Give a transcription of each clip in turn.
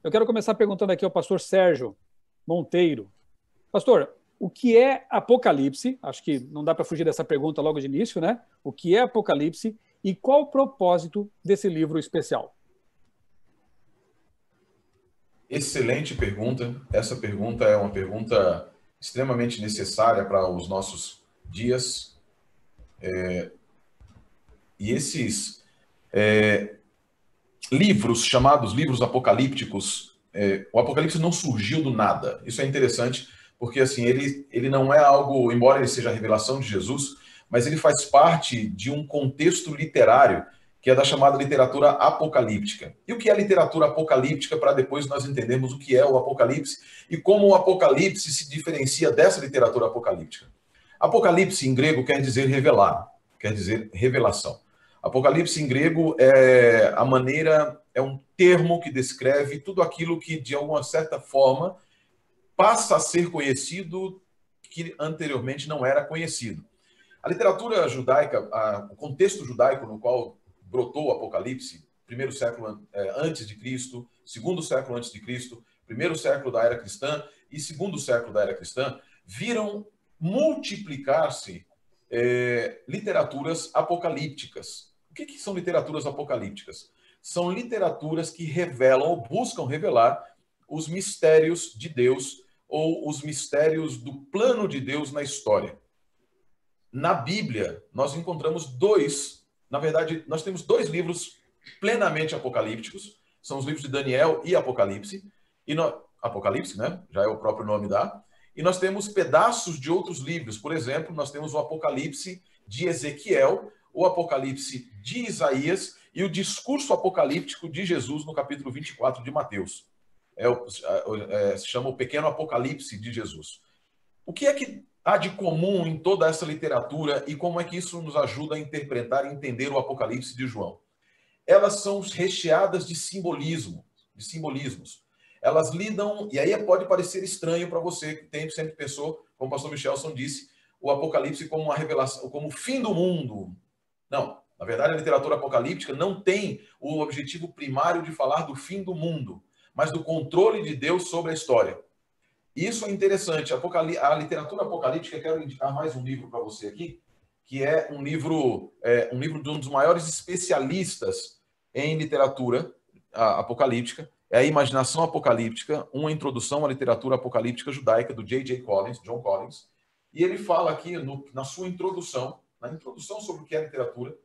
Eu quero começar perguntando aqui ao pastor Sérgio Monteiro. Pastor, o que é Apocalipse? Acho que não dá para fugir dessa pergunta logo de início, né? O que é Apocalipse e qual o propósito desse livro especial? Excelente pergunta. Essa pergunta é uma pergunta extremamente necessária para os nossos dias. E esses livros, chamados livros apocalípticos, o Apocalipse não surgiu do nada. Isso é interessante, porque assim, ele não é algo, embora ele seja a revelação de Jesus, mas ele faz parte de um contexto literário que é da chamada literatura apocalíptica. E o que é literatura apocalíptica, para depois nós entendermos o que é o Apocalipse e como o Apocalipse se diferencia dessa literatura apocalíptica. Apocalipse, em grego, quer dizer revelar, quer dizer revelação. Apocalipse, em grego, é um termo que descreve tudo aquilo que, de alguma certa forma, passa a ser conhecido que anteriormente não era conhecido. A literatura judaica, o contexto judaico no qual brotou o Apocalipse, primeiro século antes de Cristo, segundo século antes de Cristo, primeiro século da era cristã e segundo século da era cristã, viram multiplicar-se literaturas apocalípticas. O que são literaturas apocalípticas? São literaturas que revelam ou buscam revelar os mistérios de Deus ou os mistérios do plano de Deus na história. Na Bíblia, nós encontramos nós temos dois livros plenamente apocalípticos, são os livros de Daniel e Apocalipse, Apocalipse, né? Já é o próprio nome da. E nós temos pedaços de outros livros, por exemplo, nós temos o Apocalipse de Ezequiel, o Apocalipse de Isaías e o discurso apocalíptico de Jesus no capítulo 24 de Mateus. Se chama o Pequeno Apocalipse de Jesus. O que é que há de comum em toda essa literatura e como é que isso nos ajuda a interpretar e entender o Apocalipse de João? Elas são recheadas de simbolismos. Elas lidam, e aí pode parecer estranho para você que sempre pensou, como o pastor Michelson disse, o Apocalipse como uma revelação, como o fim do mundo. Não, na verdade a literatura apocalíptica não tem o objetivo primário de falar do fim do mundo, mas do controle de Deus sobre a história. Isso é interessante. A literatura apocalíptica, quero indicar mais um livro para você aqui, que é um livro de um dos maiores especialistas em literatura apocalíptica, é a Imaginação Apocalíptica, uma introdução à literatura apocalíptica judaica, do J.J. Collins, John Collins, e ele fala aqui, na sua introdução, sobre o que é literatura,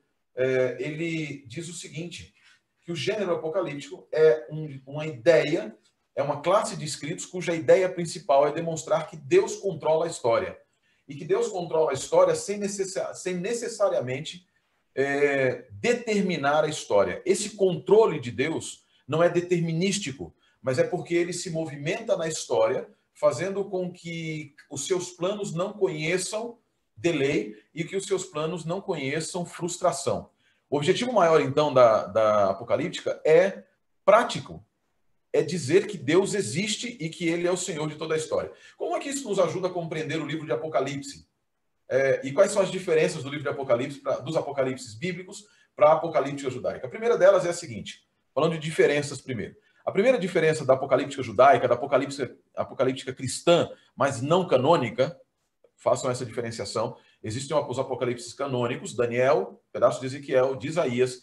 ele diz o seguinte, que o gênero apocalíptico é uma ideia, é uma classe de escritos cuja ideia principal é demonstrar que Deus controla a história. E que Deus controla a história sem necessariamente determinar a história. Esse controle de Deus não é determinístico, mas é porque ele se movimenta na história, fazendo com que os seus planos não conheçam delay e que os seus planos não conheçam frustração. O objetivo maior, então, da apocalíptica é prático. É dizer que Deus existe e que ele é o Senhor de toda a história. Como é que isso nos ajuda a compreender o livro de Apocalipse? E quais são as diferenças do livro de Apocalipse, dos apocalipses bíblicos para a apocalíptica judaica? A primeira delas é a seguinte, falando de diferenças primeiro. A primeira diferença da apocalíptica judaica, da apocalíptica cristã, mas não canônica, façam essa diferenciação. Existem os apocalipses canônicos, Daniel, pedaço de Ezequiel, de Isaías,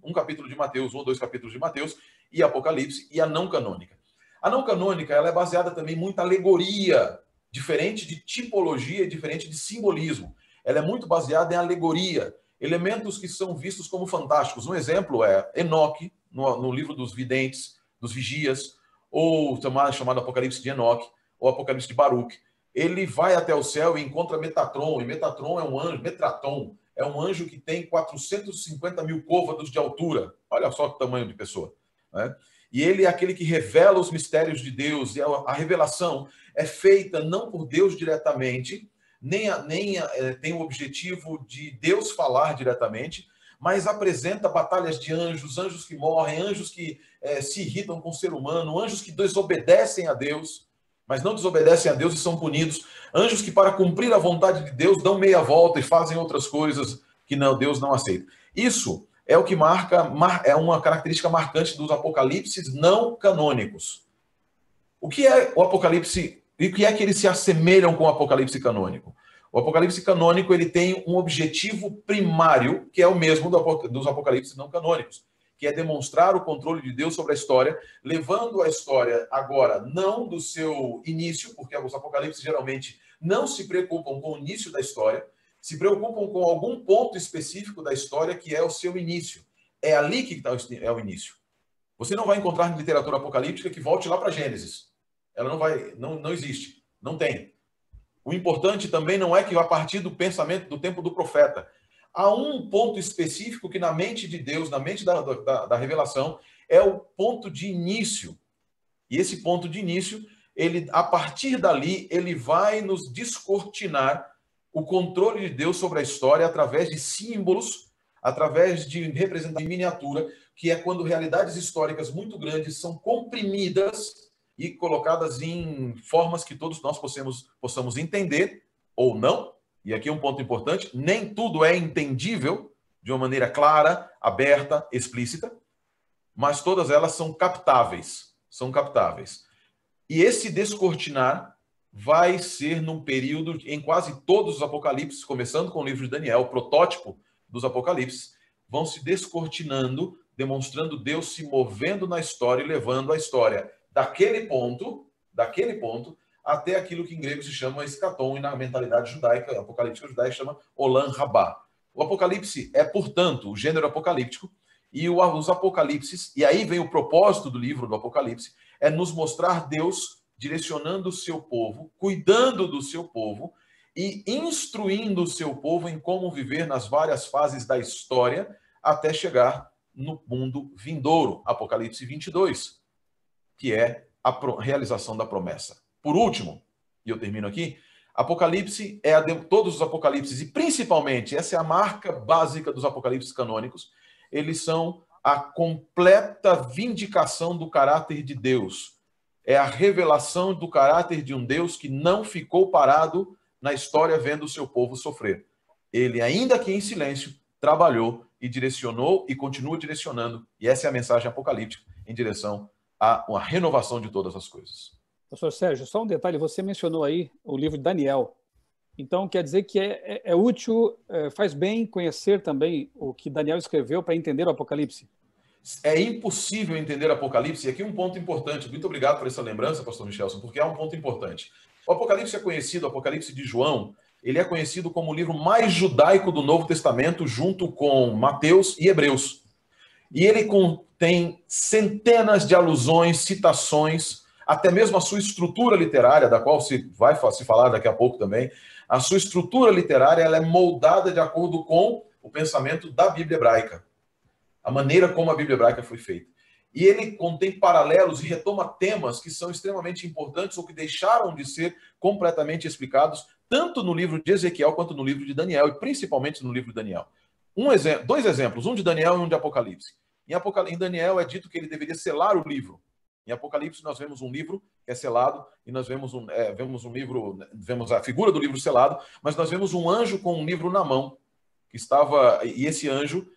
um capítulo de Mateus, um ou dois capítulos de Mateus, e Apocalipse, e a não canônica. A não canônica ela é baseada também em muita alegoria, diferente de tipologia, diferente de simbolismo. Ela é muito baseada em alegoria, elementos que são vistos como fantásticos. Um exemplo é Enoque, no livro dos videntes, dos vigias, ou chamado Apocalipse de Enoque, ou Apocalipse de Baruque. Ele vai até o céu e encontra Metatron, e Metatron é um anjo, Metraton, é um anjo que tem 450 mil côvados de altura. Olha só que tamanho de pessoa. Né? E ele é aquele que revela os mistérios de Deus, e a revelação é feita não por Deus diretamente, nem tem o objetivo de Deus falar diretamente, mas apresenta batalhas de anjos, anjos que morrem, anjos que se irritam com o ser humano, anjos que desobedecem a Deus, mas não desobedecem a Deus e são punidos, anjos que para cumprir a vontade de Deus dão meia volta e fazem outras coisas que Deus não aceita. Isso é o que é uma característica marcante dos apocalipses não canônicos. O que é o Apocalipse e o que é que eles se assemelham com o Apocalipse canônico? O Apocalipse canônico ele tem um objetivo primário, que é o mesmo dos Apocalipses não canônicos, que é demonstrar o controle de Deus sobre a história, levando a história agora não do seu início, porque os Apocalipses geralmente não se preocupam com o início da história, se preocupam com algum ponto específico da história que é o seu início. É ali que está o início. Você não vai encontrar em literatura apocalíptica que volte lá para Gênesis. Ela não existe, não tem. O importante também não é que a partir do pensamento do tempo do profeta. Há um ponto específico que na mente de Deus, na mente da revelação, é o ponto de início. E esse ponto de início, a partir dali, ele vai nos descortinar o controle de Deus sobre a história através de símbolos, através de representação em miniatura, que é quando realidades históricas muito grandes são comprimidas e colocadas em formas que todos nós possamos entender ou não. E aqui um ponto importante, nem tudo é entendível de uma maneira clara, aberta, explícita, mas todas elas são captáveis. São captáveis. E esse descortinar vai ser num período em quase todos os apocalipses, começando com o livro de Daniel, o protótipo dos apocalipses, vão se descortinando, demonstrando Deus se movendo na história e levando a história daquele ponto até aquilo que em grego se chama escatom e na mentalidade judaica, apocalíptica judaica, chama olam rabá. O Apocalipse é, portanto, o gênero apocalíptico e os apocalipses, e aí vem o propósito do livro do Apocalipse, é nos mostrar Deus direcionando o seu povo, cuidando do seu povo e instruindo o seu povo em como viver nas várias fases da história até chegar no mundo vindouro, Apocalipse 22, que é a realização da promessa. Por último, e eu termino aqui, Apocalipse é todos os apocalipses, e principalmente, essa é a marca básica dos apocalipses canônicos, eles são a completa vindicação do caráter de Deus. É a revelação do caráter de um Deus que não ficou parado na história vendo o seu povo sofrer. Ele, ainda que em silêncio, trabalhou e direcionou e continua direcionando, e essa é a mensagem apocalíptica em direção a uma renovação de todas as coisas. Pastor Sérgio, só um detalhe, você mencionou aí o livro de Daniel. Então, quer dizer que é útil, faz bem conhecer também o que Daniel escreveu para entender o Apocalipse? É impossível entender o Apocalipse, e aqui um ponto importante. Muito obrigado por essa lembrança, pastor Michelson, porque é um ponto importante. O Apocalipse é conhecido, o Apocalipse de João, ele é conhecido como o livro mais judaico do Novo Testamento, junto com Mateus e Hebreus. E ele contém centenas de alusões, citações, até mesmo a sua estrutura literária, da qual se vai se falar daqui a pouco também. A sua estrutura literária ela é moldada de acordo com o pensamento da Bíblia hebraica, a maneira como a Bíblia hebraica foi feita. E ele contém paralelos e retoma temas que são extremamente importantes ou que deixaram de ser completamente explicados, tanto no livro de Ezequiel quanto no livro de Daniel, e principalmente no livro de Daniel. Dois exemplos, um de Daniel e um de Apocalipse. Em Daniel é dito que ele deveria selar o livro. Em Apocalipse nós vemos um livro que é selado e nós vemos um livro, vemos a figura do livro selado, mas nós vemos um anjo com um livro na mão que estava, e esse anjo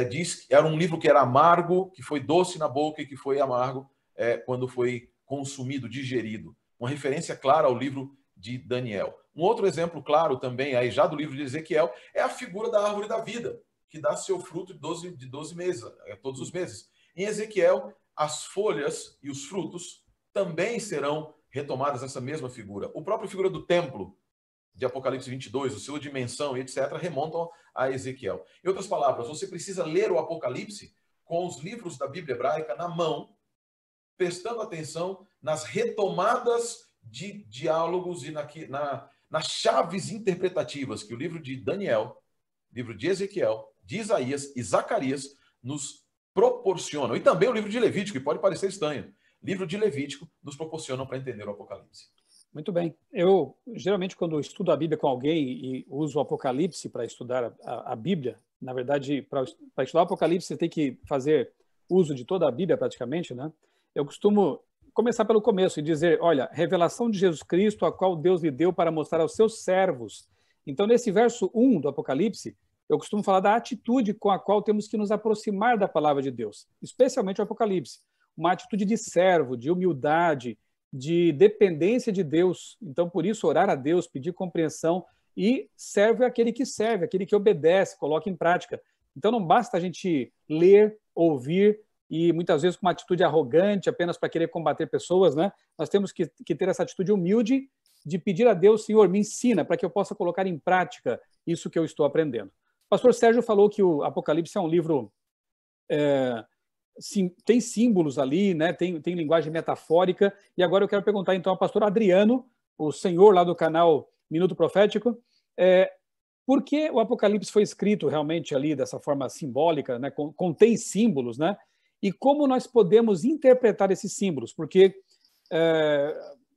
diz que era um livro que era amargo, que foi doce na boca e que foi amargo quando foi consumido, digerido. Uma referência clara ao livro de Daniel. Um outro exemplo claro também, aí já do livro de Ezequiel, é a figura da árvore da vida, que dá seu fruto de 12 meses, todos os meses. Em Ezequiel, as folhas e os frutos também serão retomadas nessa mesma figura. O próprio figura do templo, de Apocalipse 22, a sua dimensão e etc., remontam a Ezequiel. Em outras palavras, você precisa ler o Apocalipse com os livros da Bíblia hebraica na mão, prestando atenção nas retomadas de diálogos e nas chaves interpretativas que o livro de Daniel, livro de Ezequiel, de Isaías e Zacarias nos proporcionam. E também o livro de Levítico, que pode parecer estranho. Livro de Levítico nos proporcionam para entender o Apocalipse. Muito bem. Eu, geralmente, quando estudo a Bíblia com alguém e uso o Apocalipse para estudar a Bíblia, na verdade, para estudar o Apocalipse, você tem que fazer uso de toda a Bíblia, praticamente, né? Eu costumo começar pelo começo e dizer, olha, revelação de Jesus Cristo, a qual Deus lhe deu para mostrar aos seus servos. Então, nesse verso 1 do Apocalipse, eu costumo falar da atitude com a qual temos que nos aproximar da palavra de Deus, especialmente o Apocalipse. Uma atitude de servo, de humildade, de dependência de Deus. Então, por isso, orar a Deus, pedir compreensão, e servo é aquele que obedece, coloca em prática. Então, não basta a gente ler, ouvir, e muitas vezes com uma atitude arrogante, apenas para querer combater pessoas, né? Nós temos que ter essa atitude humilde de pedir a Deus, Senhor, me ensina, para que eu possa colocar em prática isso que eu estou aprendendo. O pastor Sérgio falou que o Apocalipse é um livro... tem símbolos ali, né? tem linguagem metafórica, e agora eu quero perguntar então ao pastor Adriano, o senhor lá do canal Minuto Profético, por que o Apocalipse foi escrito realmente ali dessa forma simbólica, né? Contém símbolos, né? E como nós podemos interpretar esses símbolos? Porque,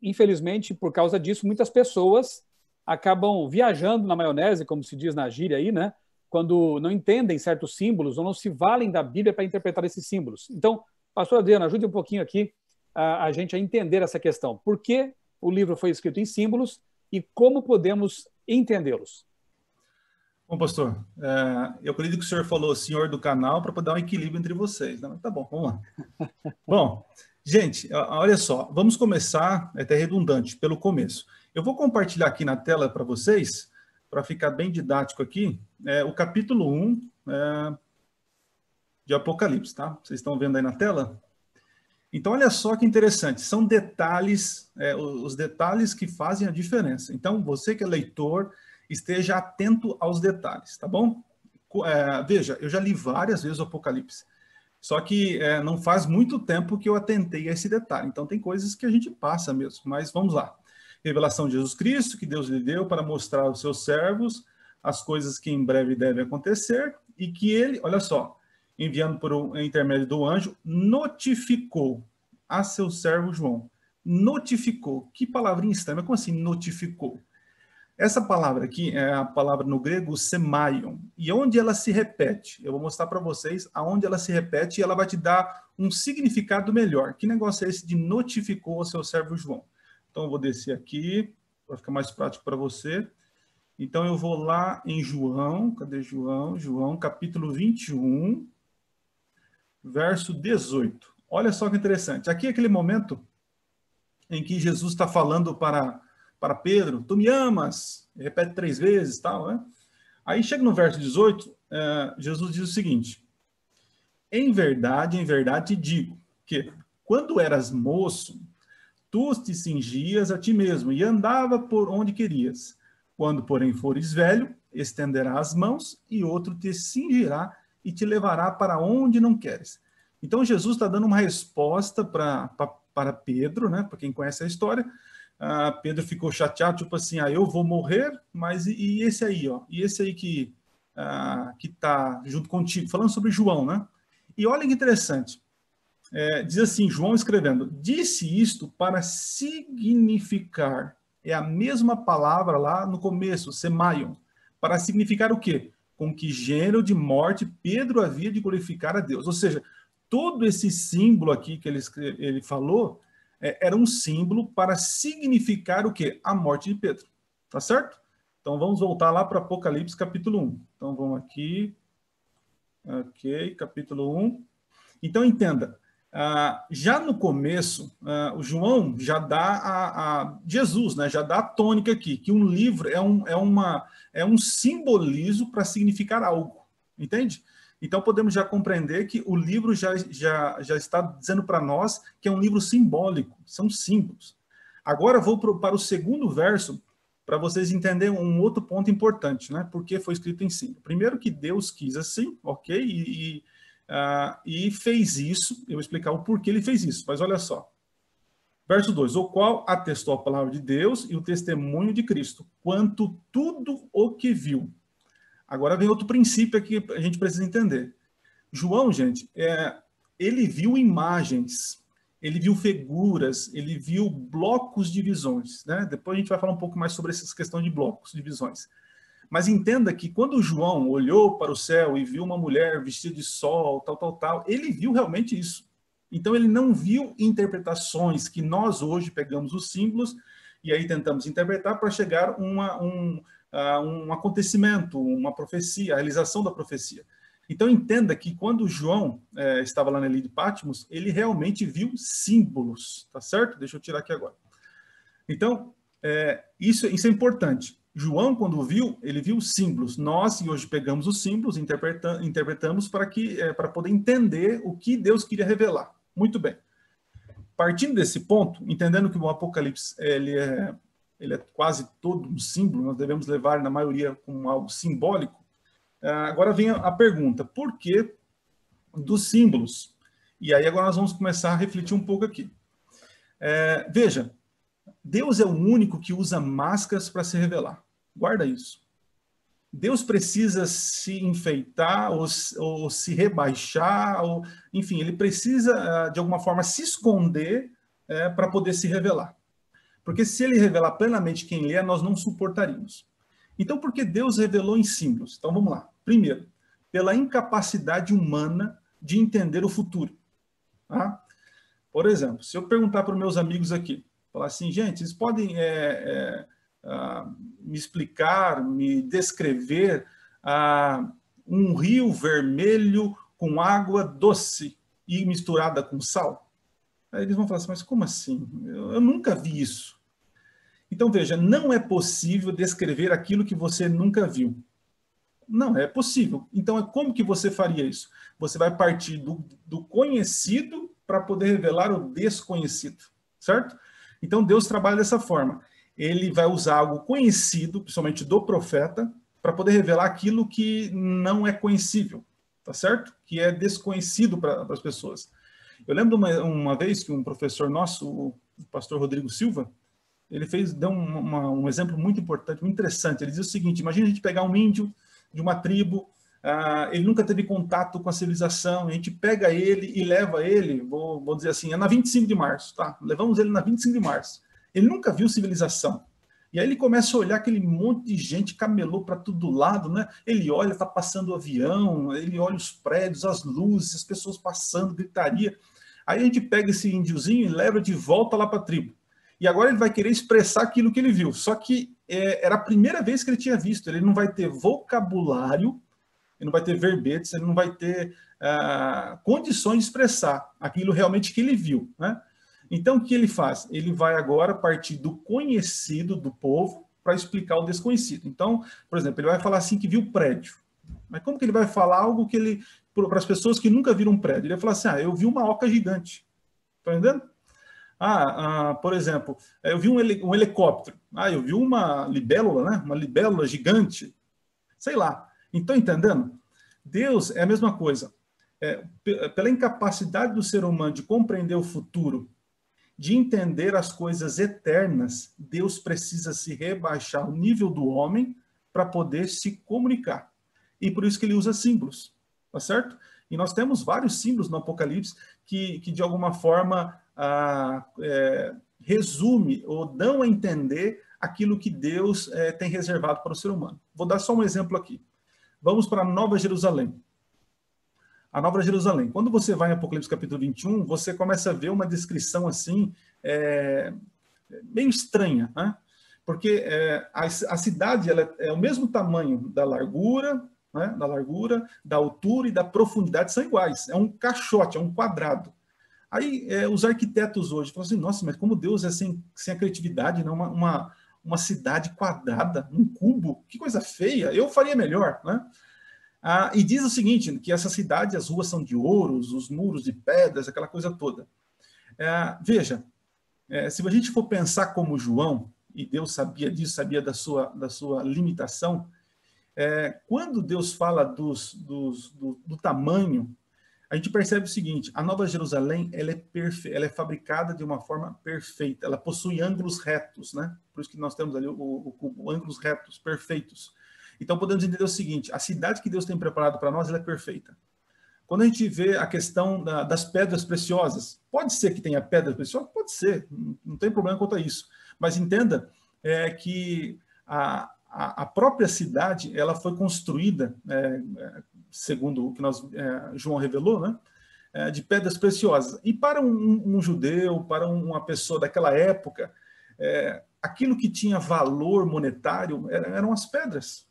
infelizmente, por causa disso, muitas pessoas acabam viajando na maionese, como se diz na gíria aí, né? Quando não entendem certos símbolos ou não se valem da Bíblia para interpretar esses símbolos. Então, pastor Adriano, ajude um pouquinho aqui a gente a entender essa questão. Por que o livro foi escrito em símbolos e como podemos entendê-los? Bom, pastor, eu acredito que o senhor falou senhor do canal para poder dar um equilíbrio entre vocês, né? Tá bom, vamos lá. Bom, gente, olha só, vamos começar, é até redundante, pelo começo. Eu vou compartilhar aqui na tela para vocês, para ficar bem didático aqui, o capítulo 1 de Apocalipse, tá? Vocês estão vendo aí na tela? Então, olha só que interessante, são detalhes, os detalhes que fazem a diferença. Então, você que é leitor, esteja atento aos detalhes, tá bom? Veja, eu já li várias vezes o Apocalipse, só que não faz muito tempo que eu atentei a esse detalhe. Então, tem coisas que a gente passa mesmo, mas vamos lá. Revelação de Jesus Cristo, que Deus lhe deu para mostrar aos seus servos as coisas que em breve devem acontecer, e que ele, olha só, enviando por intermédio do anjo, notificou a seu servo João. Notificou. Que palavrinha estranha, como assim notificou? Essa palavra aqui é a palavra no grego semaion. E onde ela se repete? Eu vou mostrar para vocês aonde ela se repete e ela vai te dar um significado melhor. Que negócio é esse de notificou ao seu servo João? Então eu vou descer aqui, para ficar mais prático para você. Então eu vou lá em João, cadê João? João, capítulo 21, verso 18. Olha só que interessante. Aqui é aquele momento em que Jesus está falando para Pedro, tu me amas, repete 3 vezes, tal, né? Aí chega no verso 18, Jesus diz o seguinte: em verdade te digo, que quando eras moço, tu te cingias a ti mesmo e andava por onde querias. Quando, porém, fores velho, estenderás as mãos e outro te cingirá e te levará para onde não queres. Então, Jesus está dando uma resposta para Pedro, né? Para quem conhece a história. Pedro ficou chateado, tipo assim, eu vou morrer, mas e esse aí, ó? E esse aí que está junto contigo? Falando sobre João, né? E olha que interessante. Diz assim, João escrevendo, disse isto para significar, é a mesma palavra lá no começo, semaion, para significar o quê? Com que gênero de morte Pedro havia de glorificar a Deus. Ou seja, todo esse símbolo aqui que ele falou, era um símbolo para significar o quê? A morte de Pedro. Tá certo? Então vamos voltar lá para Apocalipse capítulo 1. Então vamos aqui. Ok, capítulo 1. Então entenda, já no começo, o João já dá Jesus, né, já dá a tônica aqui, que um livro é um simbolismo para significar algo, entende? Então podemos já compreender que o livro já está dizendo para nós que é um livro simbólico, são símbolos. Agora vou para o segundo verso, para vocês entenderem um outro ponto importante, né? Porque foi escrito em símbolo. Primeiro que Deus quis assim, ok? E fez isso, eu vou explicar o porquê ele fez isso, mas olha só. Verso 2, o qual atestou a palavra de Deus e o testemunho de Cristo, quanto tudo o que viu. Agora vem outro princípio aqui que a gente precisa entender. João, gente, ele viu imagens, ele viu figuras, ele viu blocos de visões, né? Depois a gente vai falar um pouco mais sobre essa questão de blocos de visões. Mas entenda que quando João olhou para o céu e viu uma mulher vestida de sol, tal, ele viu realmente isso. Então ele não viu interpretações que nós hoje pegamos os símbolos e aí tentamos interpretar para chegar um acontecimento, uma profecia, a realização da profecia. Então, entenda que quando João estava lá na ilha de Patmos, ele realmente viu símbolos, tá certo? Deixa eu tirar aqui agora. Então, isso é importante. João, quando viu, ele viu símbolos. Nós, e hoje pegamos os símbolos, interpretamos para poder entender o que Deus queria revelar. Muito bem. Partindo desse ponto, entendendo que o Apocalipse ele é quase todo um símbolo, nós devemos levar, na maioria, como algo simbólico. Agora vem a pergunta, por que dos símbolos? E aí agora nós vamos começar a refletir um pouco aqui. Veja, Deus é o único que usa máscaras para se revelar. Guarda isso. Deus precisa se enfeitar ou se rebaixar, enfim, ele precisa, de alguma forma, se esconder para poder se revelar. Porque se ele revelar plenamente quem ele é, nós não suportaríamos. Então, por que Deus revelou em símbolos? Então, vamos lá. Primeiro, pela incapacidade humana de entender o futuro. Tá? Por exemplo, se eu perguntar para os meus amigos aqui, falar assim, gente, vocês podem me explicar, me descrever um rio vermelho com água doce e misturada com sal? Aí eles vão falar assim, mas como assim? Eu nunca vi isso. Então, veja, não é possível descrever aquilo que você nunca viu. Não é possível. Então, como que você faria isso? Você vai partir do conhecido para poder revelar o desconhecido, certo? Então, Deus trabalha dessa forma. Ele vai usar algo conhecido, principalmente do profeta, para poder revelar aquilo que não é conhecível, tá certo? Que é desconhecido para as pessoas. Eu lembro uma vez que um professor nosso, o pastor Rodrigo Silva, ele deu um exemplo muito importante, muito interessante. Ele diz o seguinte, imagina a gente pegar um índio de uma tribo, ele nunca teve contato com a civilização, a gente pega ele e leva ele, vou dizer assim, na 25 de março, tá? Levamos ele na 25 de março. Ele nunca viu civilização. E aí ele começa a olhar aquele monte de gente, camelô para todo lado, né? Ele olha, está passando o avião, ele olha os prédios, as luzes, as pessoas passando, gritaria. Aí a gente pega esse índiozinho e leva de volta lá para a tribo. E agora ele vai querer expressar aquilo que ele viu. Só que era a primeira vez que ele tinha visto. Ele não vai ter vocabulário, ele não vai ter verbetes, ele não vai ter condições de expressar aquilo realmente que ele viu, né? Então, o que ele faz? Ele vai agora partir do conhecido do povo para explicar o desconhecido. Então, por exemplo, ele vai falar assim que viu prédio. Mas como que ele vai falar algo que ele, para as pessoas que nunca viram um prédio? Ele vai falar assim, eu vi uma oca gigante. Está entendendo? Por exemplo, eu vi um helicóptero. Eu vi uma libélula, né? Uma libélula gigante. Sei lá. Então, entendendo? Deus é a mesma coisa. Pela incapacidade do ser humano de compreender o futuro, de entender as coisas eternas, Deus precisa se rebaixar ao nível do homem para poder se comunicar. E por isso que ele usa símbolos, tá certo? E nós temos vários símbolos no Apocalipse que de alguma forma, resume ou dão a entender aquilo que Deus tem reservado para o ser humano. Vou dar só um exemplo aqui. Vamos para a Nova Jerusalém. A Nova Jerusalém. Quando você vai em Apocalipse capítulo 21, você começa a ver uma descrição assim, meio estranha, né? Porque a cidade ela é o mesmo tamanho da largura, né? Da altura e da profundidade são iguais. É um caixote, é um quadrado. Aí os arquitetos hoje falam assim, nossa, mas como Deus é sem a criatividade, não? Uma cidade quadrada, um cubo, que coisa feia, eu faria melhor, né? E diz o seguinte, que essa cidade, as ruas são de ouros, os muros de pedras, aquela coisa toda. Veja, se a gente for pensar como João, e Deus sabia disso, sabia da sua limitação, quando Deus fala do tamanho, a gente percebe o seguinte, a Nova Jerusalém ela é fabricada de uma forma perfeita, ela possui ângulos retos, né? Por isso que nós temos ali o cubo, ângulos retos, perfeitos. Então, podemos entender o seguinte, a cidade que Deus tem preparado para nós, ela é perfeita. Quando a gente vê a questão das pedras preciosas, pode ser que tenha pedras preciosas? Pode ser, não tem problema quanto a isso. Mas entenda que a própria cidade, ela foi construída, segundo o que João revelou, né, de pedras preciosas. E para um judeu, para uma pessoa daquela época, aquilo que tinha valor monetário eram as pedras,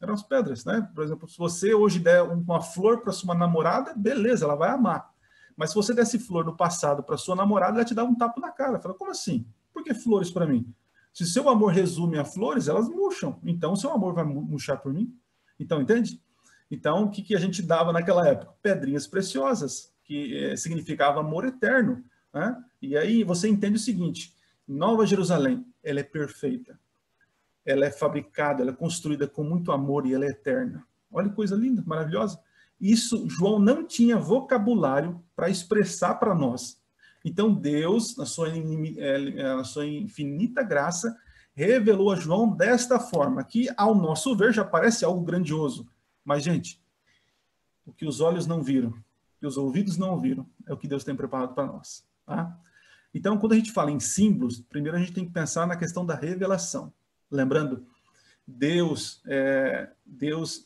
né? Por exemplo, se você hoje der uma flor para sua namorada, beleza, ela vai amar. Mas se você desse flor no passado para sua namorada, ela te dá um tapa na cara. Fala, como assim? Por que flores para mim? Se seu amor resume a flores, elas murcham. Então, seu amor vai murchar por mim? Então, entende? Então, o que a gente dava naquela época? Pedrinhas preciosas, que significava amor eterno, né? E aí você entende o seguinte, Nova Jerusalém, ela é perfeita. Ela é fabricada, ela é construída com muito amor e ela é eterna. Olha que coisa linda, maravilhosa. Isso, João não tinha vocabulário para expressar para nós. Então, Deus, na sua infinita graça, revelou a João desta forma, que, ao nosso ver, já parece algo grandioso. Mas, gente, o que os olhos não viram, o que os ouvidos não ouviram, é o que Deus tem preparado para nós. Tá? Então, quando a gente fala em símbolos, primeiro a gente tem que pensar na questão da revelação. Lembrando, Deus,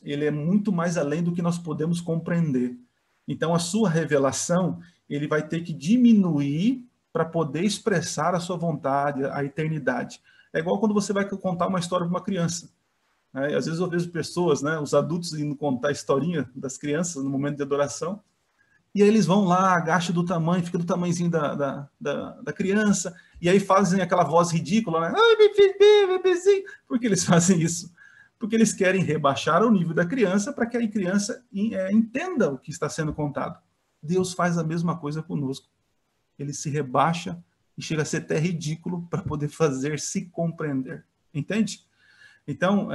ele é muito mais além do que nós podemos compreender. Então, a sua revelação, ele vai ter que diminuir para poder expressar a sua vontade, a eternidade. É igual quando você vai contar uma história para uma criança. Né? Às vezes eu vejo pessoas, né, os adultos indo contar a historinha das crianças no momento de adoração, e aí eles vão lá, agacham do tamanho, fica do tamanhozinho da criança, e aí fazem aquela voz ridícula, né? Ai, bebezinho. Por que eles fazem isso? Porque eles querem rebaixar o nível da criança para que a criança entenda o que está sendo contado. Deus faz a mesma coisa conosco. Ele se rebaixa e chega a ser até ridículo para poder fazer se compreender. Entende? Então,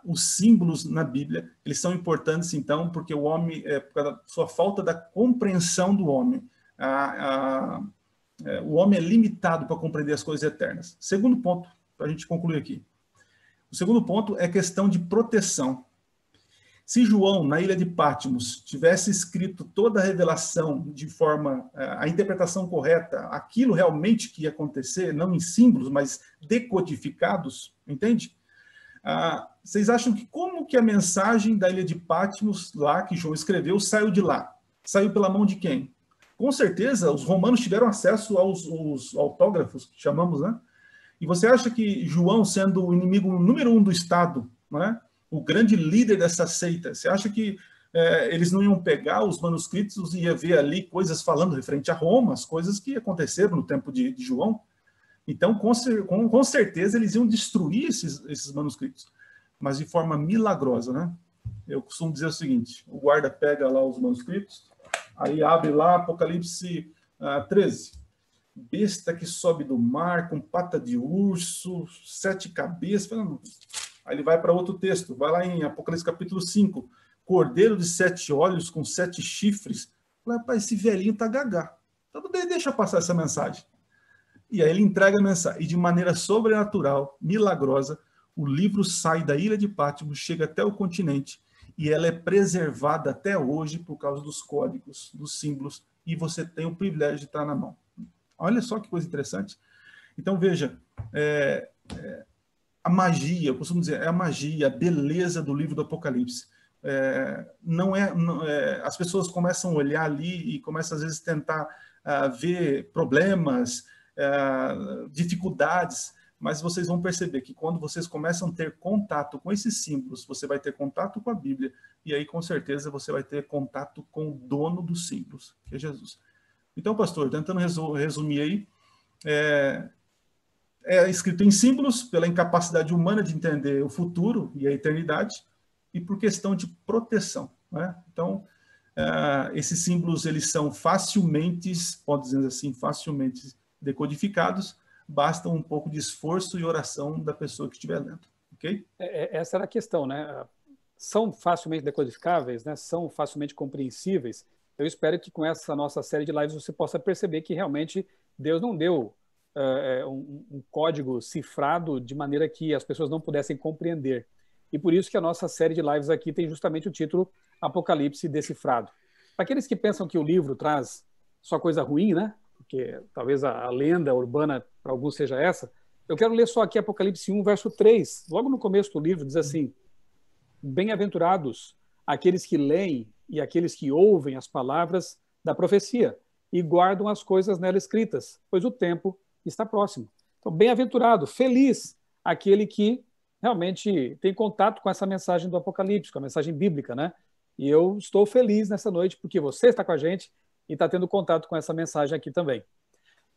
os símbolos na Bíblia, eles são importantes, então, porque o homem, por causa da sua falta da compreensão do homem, o homem é limitado para compreender as coisas eternas. Segundo ponto, para a gente concluir aqui. O segundo ponto é questão de proteção. Se João, na ilha de Patmos, tivesse escrito toda a revelação de forma, a interpretação correta, aquilo realmente que ia acontecer, não em símbolos, mas decodificados, entende? Vocês acham que como que a mensagem da ilha de Patmos, lá que João escreveu, saiu de lá? Saiu pela mão de quem? Com certeza, os romanos tiveram acesso aos autógrafos, que chamamos, né? E você acha que João, sendo o inimigo número 1 do Estado, né, o grande líder dessa seita, você acha que eles não iam pegar os manuscritos e ia ver ali coisas falando referente a Roma, as coisas que aconteceram no tempo de João? Então, com certeza, eles iam destruir esses manuscritos, mas de forma milagrosa, né? Eu costumo dizer o seguinte, o guarda pega lá os manuscritos, aí abre lá Apocalipse 13, besta que sobe do mar, com pata de urso, 7 cabeças, aí ele vai para outro texto, vai lá em Apocalipse capítulo 5, cordeiro de 7 olhos, com 7 chifres, rapaz, esse velhinho tá gagá, então deixa eu passar essa mensagem. E aí ele entrega a mensagem. E de maneira sobrenatural, milagrosa, o livro sai da ilha de Patmos, chega até o continente, e ela é preservada até hoje por causa dos códigos, dos símbolos, e você tem o privilégio de estar na mão. Olha só que coisa interessante. Então, veja, a magia, eu costumo dizer, é a magia, a beleza do livro do Apocalipse. As pessoas começam a olhar ali e começam, às vezes, a tentar ver problemas, dificuldades, mas vocês vão perceber que quando vocês começam a ter contato com esses símbolos, você vai ter contato com a Bíblia, e aí com certeza você vai ter contato com o dono dos símbolos, que é Jesus. Então, pastor, tentando resumir aí, é escrito em símbolos pela incapacidade humana de entender o futuro e a eternidade, e por questão de proteção, né? Então, esses símbolos, eles são facilmente, pode dizer assim, facilmente decodificados, basta um pouco de esforço e oração da pessoa que estiver lendo, ok? Essa era a questão, né? São facilmente decodificáveis, né? São facilmente compreensíveis. Eu espero que com essa nossa série de lives você possa perceber que realmente Deus não deu um código cifrado de maneira que as pessoas não pudessem compreender. E por isso que a nossa série de lives aqui tem justamente o título Apocalipse Decifrado. Para aqueles que pensam que o livro traz só coisa ruim, né? Porque talvez a lenda urbana para alguns seja essa, eu quero ler só aqui Apocalipse 1, verso 3. Logo no começo do livro diz assim: bem-aventurados aqueles que leem e aqueles que ouvem as palavras da profecia e guardam as coisas nela escritas, pois o tempo está próximo. Então, bem-aventurado, feliz aquele que realmente tem contato com essa mensagem do Apocalipse, com a mensagem bíblica, né? E eu estou feliz nessa noite porque você está com a gente e está tendo contato com essa mensagem aqui também.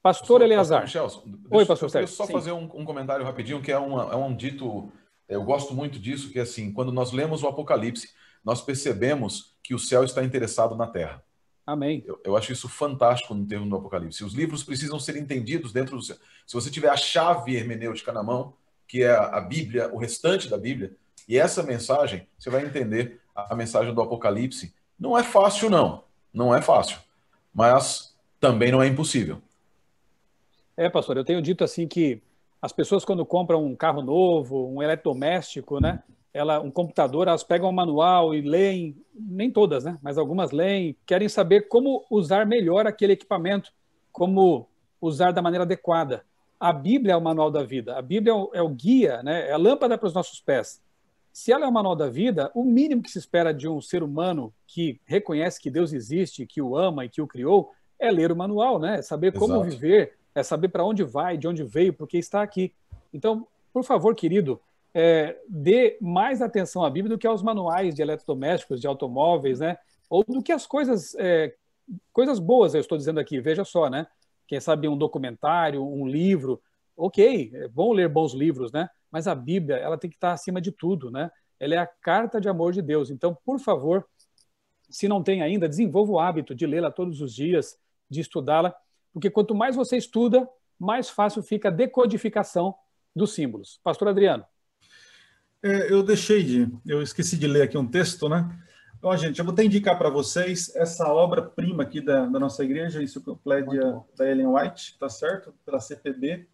Pastor Eleazar. Michel, Oi, pastor Sérgio. Eu só fazer um comentário rapidinho, que é um dito, eu gosto muito disso, que é assim, quando nós lemos o Apocalipse, nós percebemos que o céu está interessado na terra. Amém. Eu acho isso fantástico no termo do Apocalipse. Os livros precisam ser entendidos dentro do céu. Se você tiver a chave hermenêutica na mão, que é a Bíblia, o restante da Bíblia, e essa mensagem, você vai entender a mensagem do Apocalipse. Não é fácil, não. Não é fácil. Mas também não é impossível. Pastor, eu tenho dito assim que as pessoas quando compram um carro novo, um eletrodoméstico, né, um computador, elas pegam o manual e leem, nem todas, né, mas algumas leem, querem saber como usar melhor aquele equipamento, como usar da maneira adequada. A Bíblia é o manual da vida, a Bíblia é o guia, né, é a lâmpada para os nossos pés. Se ela é o manual da vida, o mínimo que se espera de um ser humano que reconhece que Deus existe, que o ama e que o criou, é ler o manual, né, é saber como viver, é saber para onde vai, de onde veio, porque está aqui. Então, por favor, querido, dê mais atenção à Bíblia do que aos manuais de eletrodomésticos, de automóveis, né? Ou do que as coisas boas, eu estou dizendo aqui, veja só, né? Quem sabe um documentário, um livro, ok, é bom ler bons livros, né? Mas a Bíblia, ela tem que estar acima de tudo, né? Ela é a carta de amor de Deus. Então, por favor, se não tem ainda, desenvolva o hábito de lê-la todos os dias, de estudá-la, porque quanto mais você estuda, mais fácil fica a decodificação dos símbolos. Pastor Adriano. Eu esqueci de ler aqui um texto, né? Então, gente, eu vou até indicar para vocês essa obra-prima aqui da nossa igreja, Enciclopédia da Ellen White, tá certo? Pela CPB.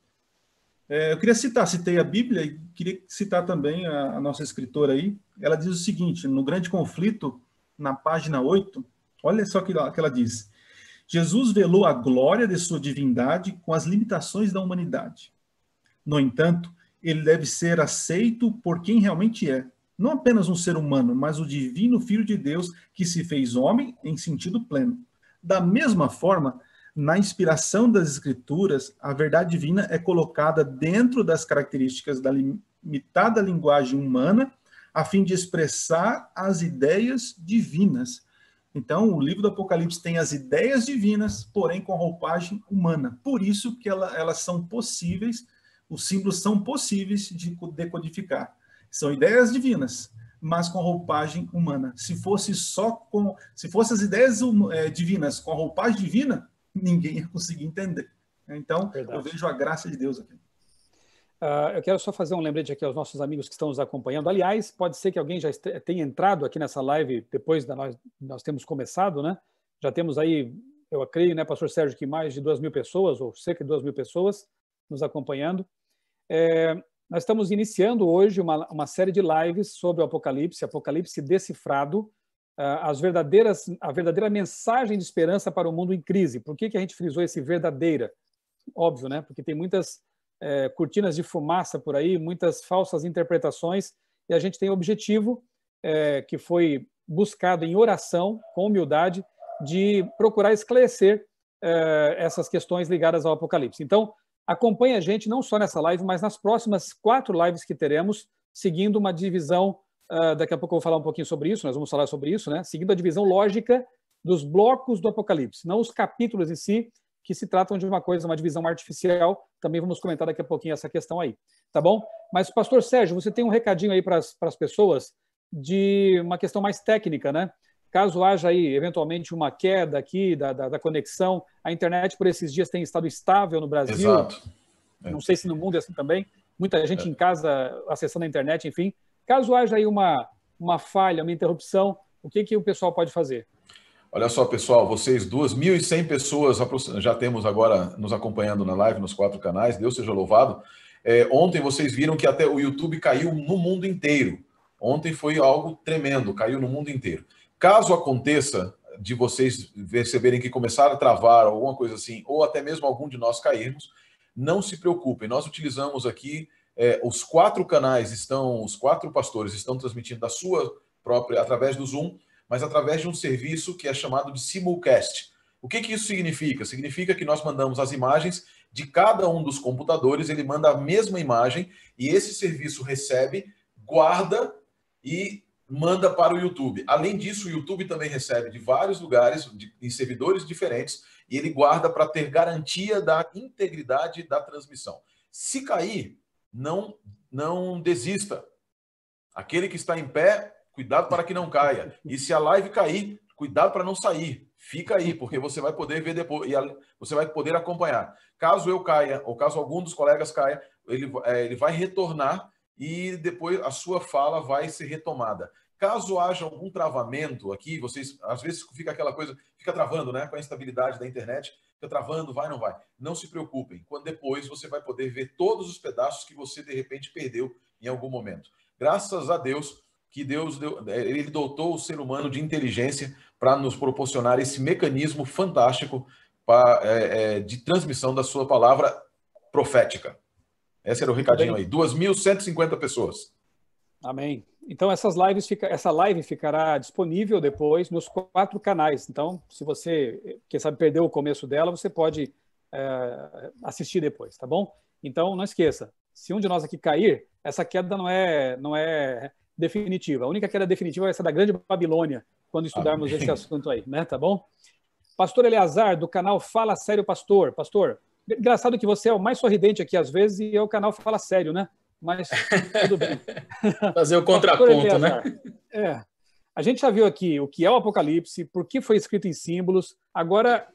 Eu queria citei a Bíblia e queria citar também a nossa escritora aí. Ela diz o seguinte, no Grande Conflito, na página 8, olha só o que ela diz. Jesus velou a glória de sua divindade com as limitações da humanidade. No entanto, ele deve ser aceito por quem realmente é. Não apenas um ser humano, mas o divino Filho de Deus que se fez homem em sentido pleno. Da mesma forma, na inspiração das Escrituras, a verdade divina é colocada dentro das características da limitada linguagem humana, a fim de expressar as ideias divinas. Então, o livro do Apocalipse tem as ideias divinas, porém com roupagem humana. Por isso que elas são possíveis, os símbolos são possíveis de decodificar. São ideias divinas, mas com roupagem humana. Se fossem as ideias divinas com a roupagem divina, ninguém ia conseguir entender. Então, verdade. Eu vejo a graça de Deus aqui. Eu quero só fazer um lembrete aqui aos nossos amigos que estão nos acompanhando. Aliás, pode ser que alguém já tenha entrado aqui nessa live depois da nós temos começado, né? Já temos aí, eu creio, né, pastor Sérgio, que mais de 2.000 pessoas, ou cerca de 2.000 pessoas nos acompanhando. Nós estamos iniciando hoje uma série de lives sobre o Apocalipse decifrado, a verdadeira mensagem de esperança para o mundo em crise. Por que a gente frisou esse verdadeira? Óbvio, né? Porque tem muitas cortinas de fumaça por aí, muitas falsas interpretações, e a gente tem o objetivo, que foi buscado em oração, com humildade, de procurar esclarecer essas questões ligadas ao Apocalipse. Então, acompanhe a gente não só nessa live, mas nas próximas 4 lives que teremos, seguindo uma divisão, daqui a pouco eu vou falar um pouquinho sobre isso, nós vamos falar sobre isso, né? Seguindo a divisão lógica dos blocos do Apocalipse, não os capítulos em si, que se tratam de uma divisão artificial. Também vamos comentar daqui a pouquinho essa questão aí, tá bom? Mas, pastor Sérgio, você tem um recadinho aí para as pessoas de uma questão mais técnica, né? Caso haja aí, eventualmente, uma queda aqui da conexão, a internet por esses dias tem estado estável no Brasil. Exato. Não sei se no mundo é assim também. Muita gente em casa acessando a internet, enfim. Caso haja aí uma falha, uma interrupção, o que o pessoal pode fazer? Olha só, pessoal, vocês 2.100 pessoas já temos agora nos acompanhando na live, nos 4 canais, Deus seja louvado. Ontem vocês viram que até o YouTube caiu no mundo inteiro. Ontem foi algo tremendo, caiu no mundo inteiro. Caso aconteça de vocês perceberem que começaram a travar alguma coisa assim, ou até mesmo algum de nós cairmos, não se preocupem, nós utilizamos aqui, os 4 canais os 4 pastores estão transmitindo da sua própria, através do Zoom, mas através de um serviço que é chamado de simulcast. O que isso significa? Significa que nós mandamos as imagens de cada um dos computadores, ele manda a mesma imagem e esse serviço recebe, guarda e manda para o YouTube. Além disso, o YouTube também recebe de vários lugares, em servidores diferentes, e ele guarda para ter garantia da integridade da transmissão. Se cair, não desista. Aquele que está em pé, cuidado para que não caia. E se a live cair, cuidado para não sair. Fica aí, porque você vai poder ver depois, e você vai poder acompanhar. Caso eu caia, ou caso algum dos colegas caia, ele vai retornar e depois a sua fala vai ser retomada. Caso haja algum travamento aqui, vocês, às vezes fica aquela coisa, fica travando, né? Com a instabilidade da internet, fica travando, vai, não vai. Não se preocupem, quando depois você vai poder ver todos os pedaços que você, de repente, perdeu em algum momento. Graças a Deus, que ele dotou o ser humano de inteligência para nos proporcionar esse mecanismo fantástico de transmissão da sua palavra profética. Esse era o recadinho aí. 2.150 pessoas. Amém. Então, essa live ficará disponível depois nos 4 canais. Então, se você, quem sabe, perdeu o começo dela, você pode assistir depois, tá bom? Então, não esqueça, se um de nós aqui cair, essa queda não é definitiva. A única queda definitiva vai ser da Grande Babilônia, quando estudarmos esse assunto aí, né? Tá bom? Pastor Eleazar, do canal Fala Sério, Pastor. Pastor, engraçado que você é o mais sorridente aqui às vezes e o canal Fala Sério, né? Mas tudo bem. Fazer o contraponto, né? A gente já viu aqui o que é o Apocalipse, por que foi escrito em símbolos. Agora,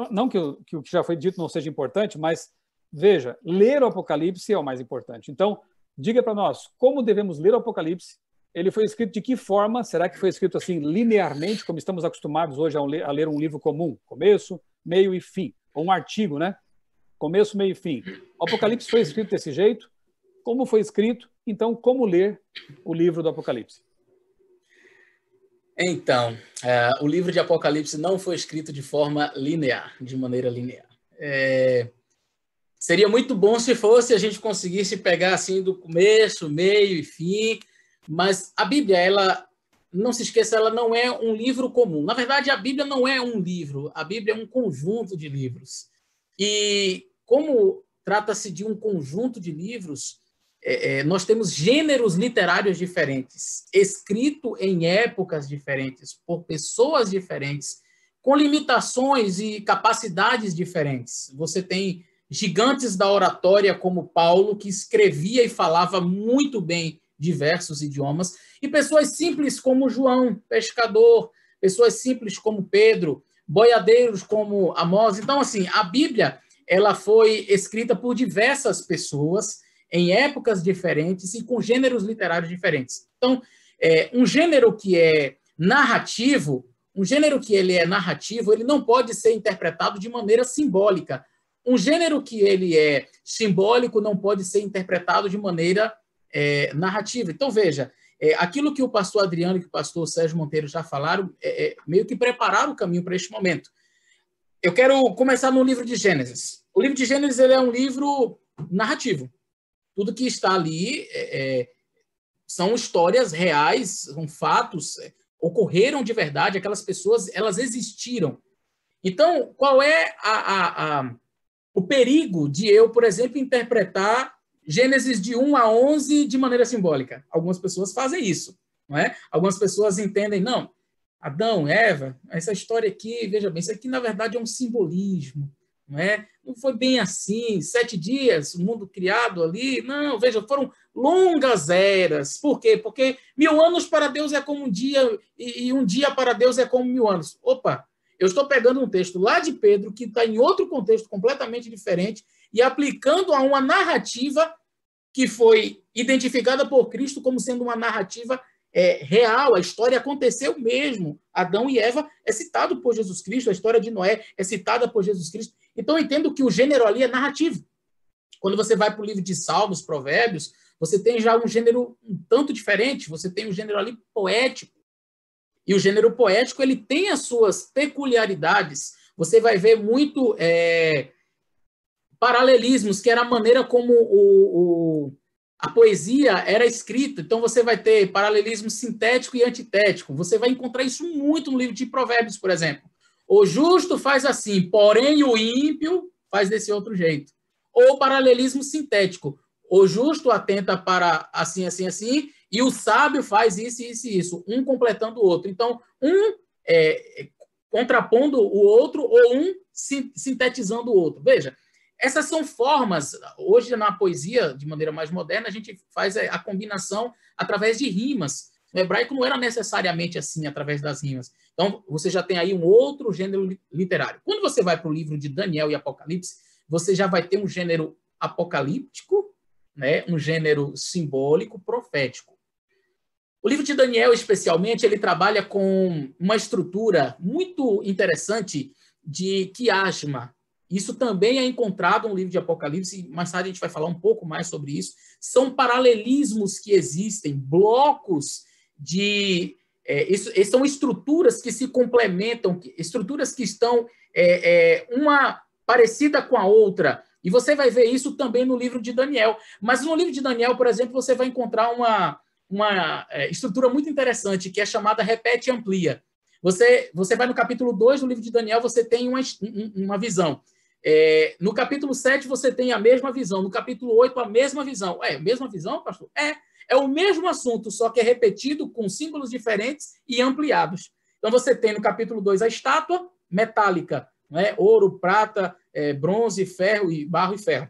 não que o que já foi dito não seja importante, mas veja, ler o Apocalipse é o mais importante. Então, diga para nós, como devemos ler o Apocalipse? Ele foi escrito de que forma? Será que foi escrito assim linearmente, como estamos acostumados hoje a ler um livro comum? Começo, meio e fim. Ou um artigo, né? Começo, meio e fim. O Apocalipse foi escrito desse jeito? Como foi escrito? Então, como ler o livro do Apocalipse? Então, o livro de Apocalipse não foi escrito de forma linear, de maneira linear. Seria muito bom se a gente conseguisse pegar assim do começo, meio e fim, mas a Bíblia, ela, não se esqueça, ela não é um livro comum. Na verdade, a Bíblia não é um livro, a Bíblia é um conjunto de livros. E como trata-se de um conjunto de livros, nós temos gêneros literários diferentes, escrito em épocas diferentes, por pessoas diferentes, com limitações e capacidades diferentes. Você tem gigantes da oratória como Paulo, que escrevia e falava muito bem diversos idiomas, e pessoas simples como João, pescador, pessoas simples como Pedro, boiadeiros como Amós. Então, assim, a Bíblia, ela foi escrita por diversas pessoas, em épocas diferentes e com gêneros literários diferentes. Então, um gênero que é narrativo, ele não pode ser interpretado de maneira simbólica. Um gênero que ele é simbólico não pode ser interpretado de maneira narrativa. Então, veja, aquilo que o pastor Adriano e que o pastor Sérgio Monteiro já falaram, meio que prepararam o caminho para este momento. Eu quero começar no livro de Gênesis. O livro de Gênesis ele é um livro narrativo. Tudo que está ali são histórias reais, são fatos, ocorreram de verdade, aquelas pessoas, elas existiram. Então, qual é o perigo de eu, por exemplo, interpretar Gênesis de 1 a 11 de maneira simbólica? Algumas pessoas fazem isso, não é? Algumas pessoas entendem, não, Adão, Eva, essa história aqui, veja bem, isso aqui na verdade é um simbolismo, não é? Não foi bem assim, 7 dias, o mundo criado ali. Não, veja, foram longas eras. Por quê? Porque 1000 anos para Deus é como um dia, e um dia para Deus é como 1000 anos. Opa, eu estou pegando um texto lá de Pedro, que está em outro contexto completamente diferente, e aplicando a uma narrativa que foi identificada por Cristo como sendo uma narrativa real. A história aconteceu mesmo. Adão e Eva é citado por Jesus Cristo, a história de Noé é citada por Jesus Cristo. Então, eu entendo que o gênero ali é narrativo. Quando você vai para o livro de Salmos, Provérbios, você tem já um gênero um tanto diferente, você tem um gênero ali poético. E o gênero poético, ele tem as suas peculiaridades. Você vai ver muito paralelismos, que era a maneira como a poesia era escrita. Então, você vai ter paralelismo sintético e antitético. Você vai encontrar isso muito no livro de Provérbios, por exemplo. O justo faz assim, porém o ímpio faz desse outro jeito. Ou paralelismo sintético. O justo atenta para assim, assim, assim, e o sábio faz isso, isso e isso, um completando o outro. Então, um contrapondo o outro ou um sintetizando o outro. Veja, essas são formas, hoje na poesia, de maneira mais moderna, a gente faz a combinação através de rimas. No hebraico não era necessariamente assim, através das rimas. Então, você já tem aí um outro gênero literário. Quando você vai para o livro de Daniel e Apocalipse, você já vai ter um gênero apocalíptico, né? Um gênero simbólico, profético. O livro de Daniel, especialmente, ele trabalha com uma estrutura muito interessante de quiasma. Isso também é encontrado no livro de Apocalipse, mais tarde a gente vai falar um pouco mais sobre isso. São paralelismos que existem, blocos de... são estruturas que se complementam, estruturas que estão uma parecida com a outra. E você vai ver isso também no livro de Daniel. Mas no livro de Daniel, por exemplo, você vai encontrar uma estrutura muito interessante, que é chamada repete e amplia. Você vai no capítulo 2 do livro de Daniel, você tem uma visão. No capítulo 7, você tem a mesma visão. No capítulo 8, a mesma visão. A mesma visão, pastor? É o mesmo assunto, só que é repetido com símbolos diferentes e ampliados. Então, você tem no capítulo 2 a estátua metálica, né? Ouro, prata, bronze, ferro, e barro e ferro.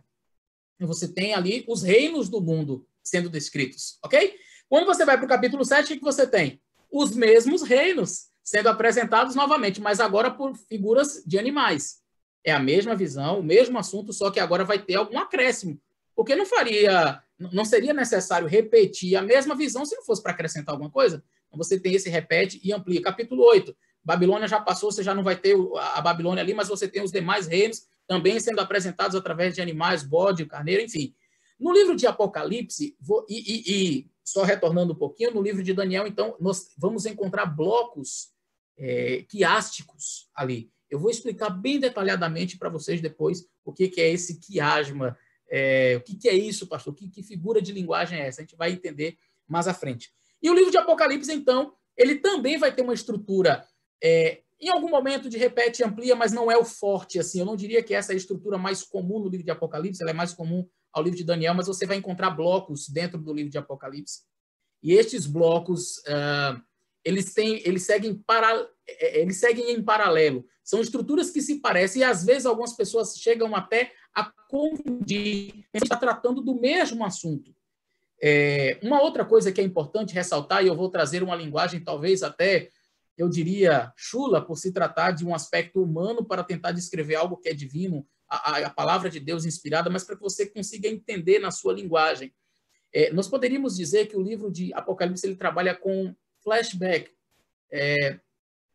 E você tem ali os reinos do mundo sendo descritos, ok? Quando você vai para o capítulo 7, o que você tem? Os mesmos reinos sendo apresentados novamente, mas agora por figuras de animais. É a mesma visão, o mesmo assunto, só que agora vai ter algum acréscimo. Porque não seria necessário repetir a mesma visão se não fosse para acrescentar alguma coisa. Então você tem esse repete e amplia. Capítulo 8, Babilônia já passou, você já não vai ter a Babilônia ali, mas você tem os demais reinos também sendo apresentados através de animais, bode, carneiro, enfim. No livro de Apocalipse, só retornando um pouquinho, no livro de Daniel, então, nós vamos encontrar blocos quiásticos ali. Eu vou explicar bem detalhadamente para vocês depois o que é esse quiasma, o que é isso, pastor, que figura de linguagem é essa? A gente vai entender mais à frente. E o livro de Apocalipse, então, ele também vai ter uma estrutura, em algum momento de repete e amplia, mas não é o forte, assim. Eu não diria que essa é a estrutura mais comum no livro de Apocalipse, ela é mais comum ao livro de Daniel, mas você vai encontrar blocos dentro do livro de Apocalipse. E estes blocos, eles seguem em paralelo. São estruturas que se parecem e, às vezes, algumas pessoas chegam até a confundir. A gente está tratando do mesmo assunto. Uma outra coisa que é importante ressaltar, e eu vou trazer uma linguagem talvez até, eu diria, chula, por se tratar de um aspecto humano para tentar descrever algo que é divino, a palavra de Deus inspirada, mas para que você consiga entender na sua linguagem. Nós poderíamos dizer que o livro de Apocalipse ele trabalha com flashback,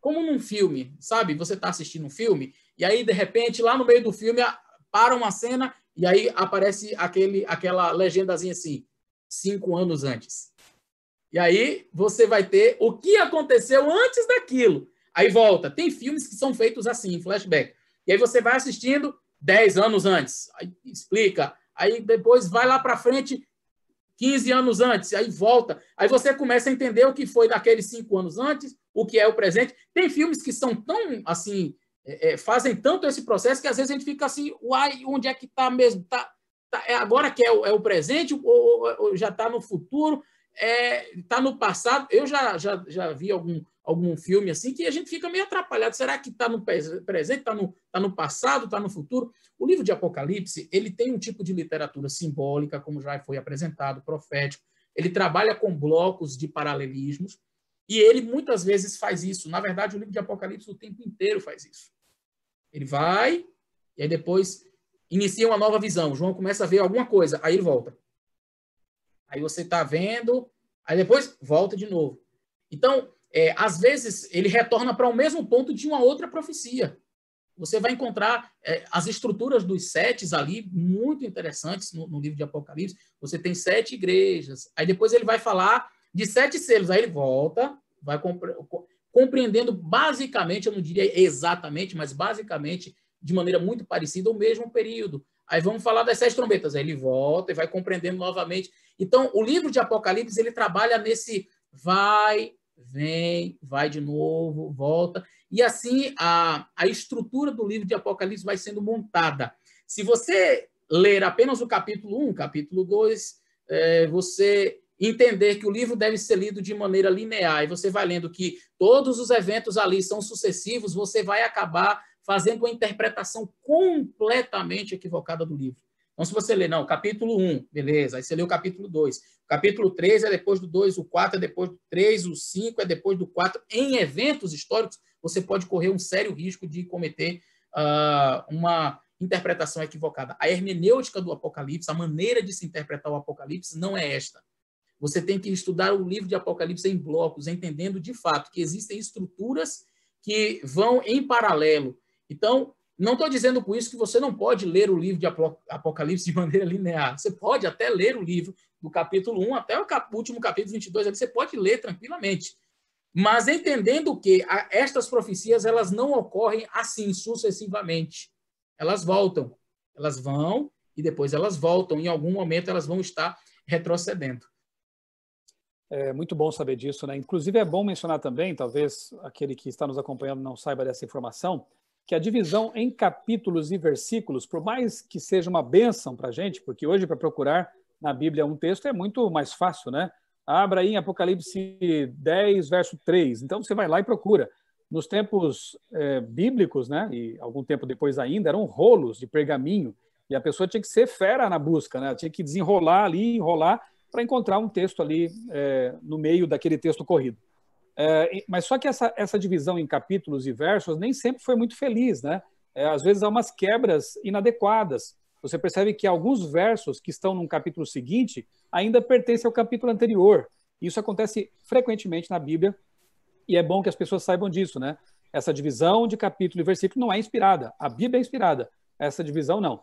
como num filme, sabe? Você está assistindo um filme e aí, de repente, lá no meio do filme, para uma cena e aí aparece aquela legendazinha assim, 5 anos antes. E aí você vai ter o que aconteceu antes daquilo. Aí volta. Tem filmes que são feitos assim, em flashback. E aí você vai assistindo 10 anos antes. Aí explica. Aí depois vai lá para frente 15 anos antes. Aí volta. Aí você começa a entender o que foi daqueles 5 anos antes, o que é o presente. Tem filmes que são tão, assim, fazem tanto esse processo que às vezes a gente fica assim, uai, onde é que está mesmo? Agora que é o presente ou já está no futuro? Está no passado. Eu já vi algum filme assim que a gente fica meio atrapalhado. Será que está no presente, está no passado, está no futuro? O livro de Apocalipse ele tem um tipo de literatura simbólica, como já foi apresentado, profético. Ele trabalha com blocos de paralelismos e ele muitas vezes faz isso. Na verdade, o livro de Apocalipse o tempo inteiro faz isso. Ele vai e aí depois inicia uma nova visão. João começa a ver alguma coisa, aí ele volta. Aí você está vendo, aí depois volta de novo. Então, às vezes, ele retorna para o mesmo ponto de uma outra profecia. Você vai encontrar as estruturas dos setes ali, muito interessantes no livro de Apocalipse. Você tem 7 igrejas. Aí depois ele vai falar de 7 selos. Aí ele volta, vai compreendendo basicamente, eu não diria exatamente, mas basicamente, de maneira muito parecida, o mesmo período. Aí vamos falar das 7 trombetas. Aí ele volta e vai compreendendo novamente. Então, o livro de Apocalipse, ele trabalha nesse vai, vem, vai de novo, volta. E assim, a estrutura do livro de Apocalipse vai sendo montada. Se você ler apenas o capítulo 1, capítulo 2, você entender que o livro deve ser lido de maneira linear, e você vai lendo que todos os eventos ali são sucessivos, você vai acabar fazendo uma interpretação completamente equivocada do livro. Então, se você ler, não, capítulo 1, beleza, aí você lê o capítulo 2, o capítulo 3 é depois do 2, o 4 é depois do 3, o 5 é depois do 4, em eventos históricos, você pode correr um sério risco de cometer uma interpretação equivocada. A hermenêutica do Apocalipse, a maneira de se interpretar o Apocalipse não é esta. Você tem que estudar o livro de Apocalipse em blocos, entendendo de fato que existem estruturas que vão em paralelo. Então, não estou dizendo com isso que você não pode ler o livro de Apocalipse de maneira linear. Você pode até ler o livro do capítulo 1 até o último capítulo 22, ali você pode ler tranquilamente. Mas entendendo que estas profecias elas não ocorrem assim sucessivamente. Elas voltam. Elas vão e depois elas voltam. Em algum momento elas vão estar retrocedendo. É muito bom saber disso, né? Inclusive é bom mencionar também, talvez aquele que está nos acompanhando não saiba dessa informação, que a divisão em capítulos e versículos, por mais que seja uma bênção para a gente, porque hoje para procurar na Bíblia um texto é muito mais fácil, né? Abra aí em Apocalipse 10, verso 3. Então você vai lá e procura. Nos tempos bíblicos, né? E algum tempo depois ainda, eram rolos de pergaminho e a pessoa tinha que ser fera na busca, né? Tinha que desenrolar ali, enrolar, para encontrar um texto ali no meio daquele texto corrido. Mas só que essa divisão em capítulos e versos nem sempre foi muito feliz, né? Às vezes há umas quebras inadequadas. Você percebe que alguns versos que estão num capítulo seguinte ainda pertencem ao capítulo anterior. Isso acontece frequentemente na Bíblia e é bom que as pessoas saibam disso, né? Essa divisão de capítulo e versículo não é inspirada. A Bíblia é inspirada. Essa divisão não.